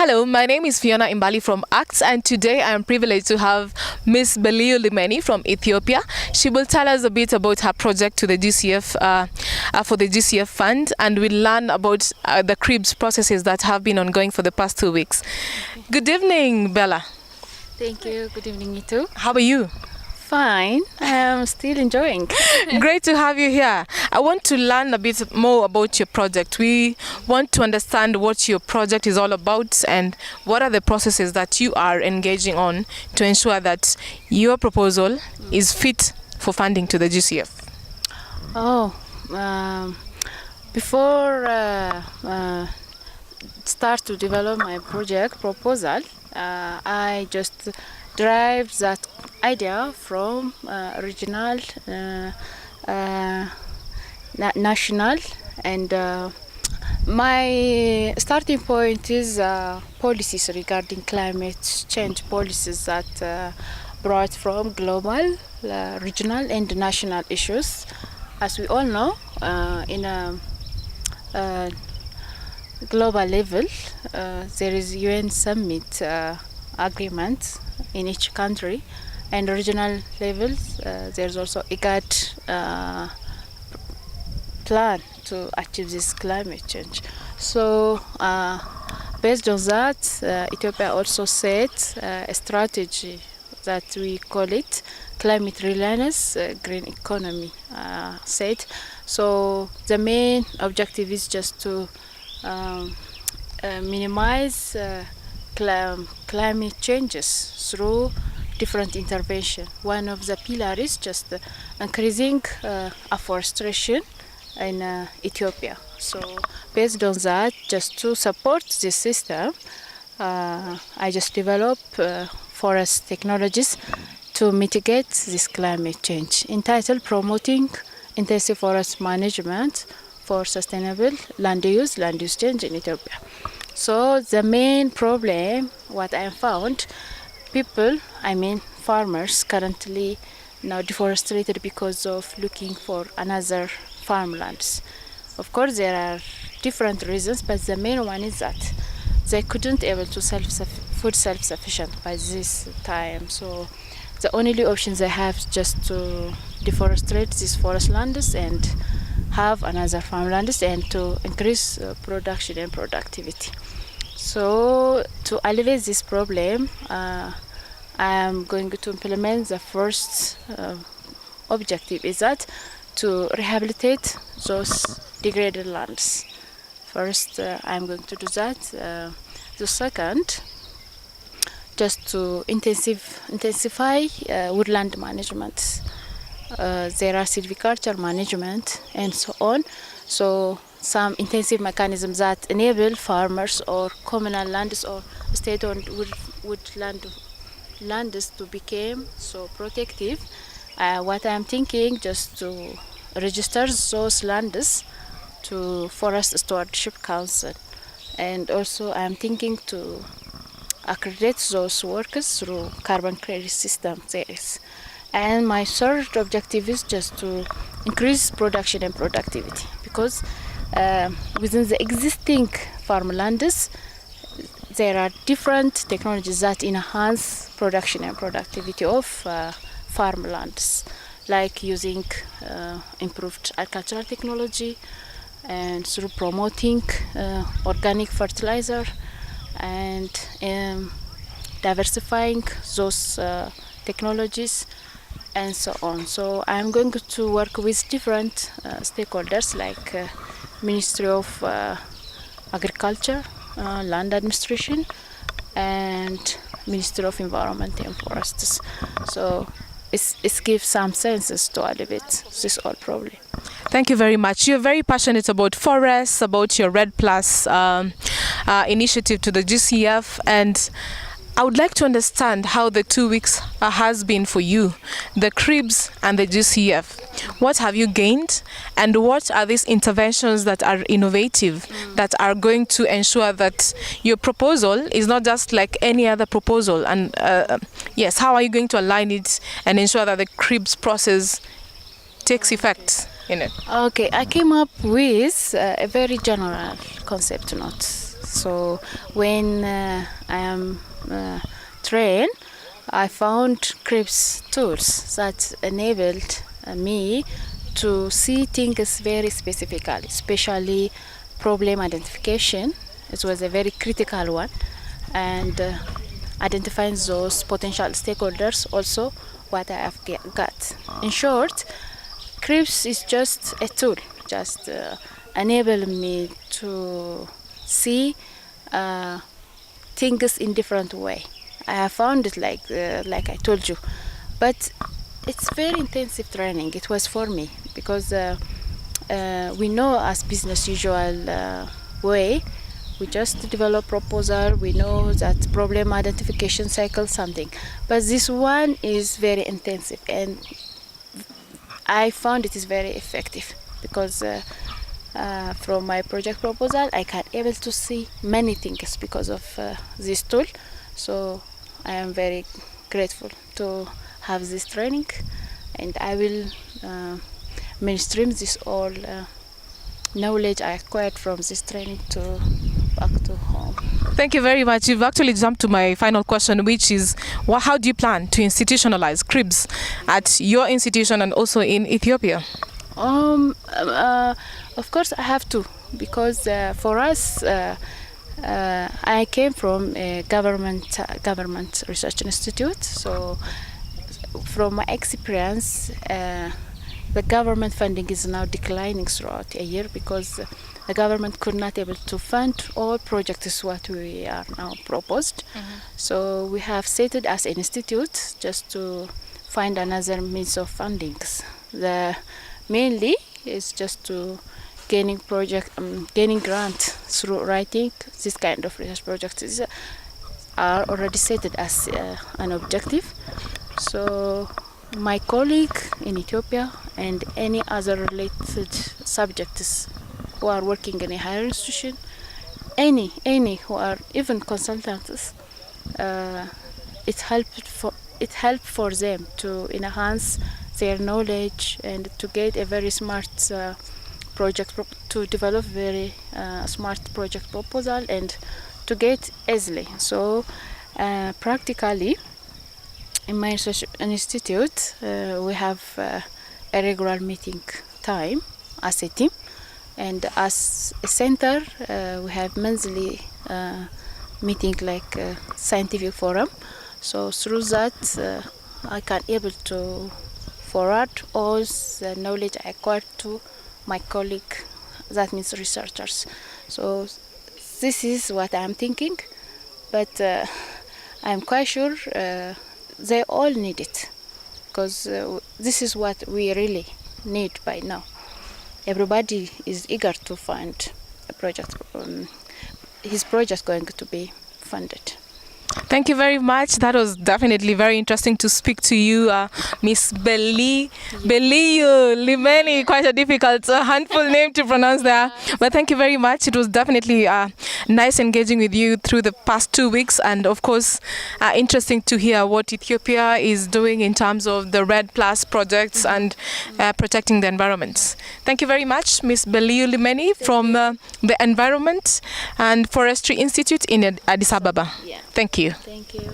Hello, my name is Fiona Imbali from ACTS, and today I am privileged to have Miss Beliyu Limenih from Ethiopia. She will tell us a bit about her project to the GCF for the GCF fund, and we'll learn about the CRIBS processes that have been ongoing for the past 2 weeks. Good evening, Bella. Thank you. Good evening, you too. How are you? Fine. I'm still enjoying. Great to have you here. I want to learn a bit more about your project. We want to understand what your project is all about and what are the processes that you are engaging on to ensure that your proposal is fit for funding to the GCF. Before start to develop my project proposal, I just derived that idea from regional, national, and my starting point is policies regarding climate change policies that brought from global, regional, and national issues. As we all know, in a global level, there is UN summit agreement in each country, and regional levels there's also IGAD plan to achieve this climate change. So based on that, Ethiopia also set a strategy that we call it climate readiness green economy set. So the main objective is just to minimize climate changes through different intervention. One of the pillars is just increasing afforestation in Ethiopia. So based on that, just to support this system, I just developed forest technologies to mitigate this climate change, entitled Promoting Intensive Forest Management for Sustainable Land Use Change in Ethiopia. So the main problem, what I found, farmers currently now deforested because of looking for another farmlands. Of course, there are different reasons, but the main one is that they couldn't able to food self-sufficient by this time. So the only option they have is just to deforestate these forest lands and have another farmlands and to increase production and productivity. So to alleviate this problem, I am going to implement the first objective is that to rehabilitate those degraded lands. First, I am going to do that. The second, just to intensify woodland management. There are silviculture management and so on. So some intensive mechanisms that enable farmers or communal lands or state-owned woodland lands to become so protective. What I'm thinking, just to register those lands to Forest Stewardship Council, and also I'm thinking to accredit those workers through carbon credit system there is. And my third objective is just to increase production and productivity, because within the existing farmlands there are different technologies that enhance production and productivity of farmlands, like using improved agricultural technology and through promoting organic fertilizer and diversifying those technologies and so on. So I'm going to work with different stakeholders like Ministry of Agriculture, Land Administration, and Ministry of Environment and Forests. So it gives some senses to alleviate this whole problem. Thank you very much. You're very passionate about forests, about your Red Plus initiative to the GCF, and I would like to understand how the 2 weeks has been for you, the CRIBS and the GCF. What have you gained, and what are these interventions that are innovative, that are going to ensure that your proposal is not just like any other proposal? And yes, how are you going to align it and ensure that the CRIBS process takes effect in it? Okay, I came up with a very general concept note. So when I am trained, I found CRIBS tools that enabled me to see things very specifically, especially problem identification. It was a very critical one, and identifying those potential stakeholders also what I have got. In short, CRIBS is just a tool, just enable me to see things in different way. I have found it like I told you, but it's very intensive training. It was for me because we know as business usual way, we just develop proposal. We know that problem identification cycle something, but this one is very intensive, and I found it is very effective because from my project proposal I can able to see many things because of this tool. So I am very grateful to have this training, and I will mainstream this all knowledge I acquired from this training to back to home. Thank you very much. You've actually jumped to my final question, which is, how do you plan to institutionalize CRIBS at your institution and also in Ethiopia? Of course I have to, because for us I came from a government research institute. So from my experience, the government funding is now declining throughout a year because the government could not able to fund all projects what we are now proposed. So we have set it as an institute just to find another means of fundings. The mainly is just to gaining grant through writing. This kind of research projects are already set as an objective. So my colleague in Ethiopia and any other related subjects who are working in a higher institution, any who are even consultants, it helped for them to enhance their knowledge and to get a very smart to develop very smart project proposal and to get easily. So practically in my research institute we have a regular meeting time as a team, and as a center we have monthly meeting like scientific forum. So through that I can able to forward all the knowledge I acquired to my colleague, that means researchers. So this is what I'm thinking, but I'm quite sure they all need it, because this is what we really need by now. Everybody is eager to find a project, his project going to be funded. Thank you very much. That was definitely very interesting to speak to you, Miss Beliyu Limenih. Quite a difficult handful name to pronounce there. But thank you very much. It was definitely nice engaging with you through the past 2 weeks, and of course interesting to hear what Ethiopia is doing in terms of the RED Plus projects and protecting the environment. Thank you very much, Miss Beliyu Limenih from the Environment and Forestry Institute in Addis Ababa. Yeah. Thank you. Thank you.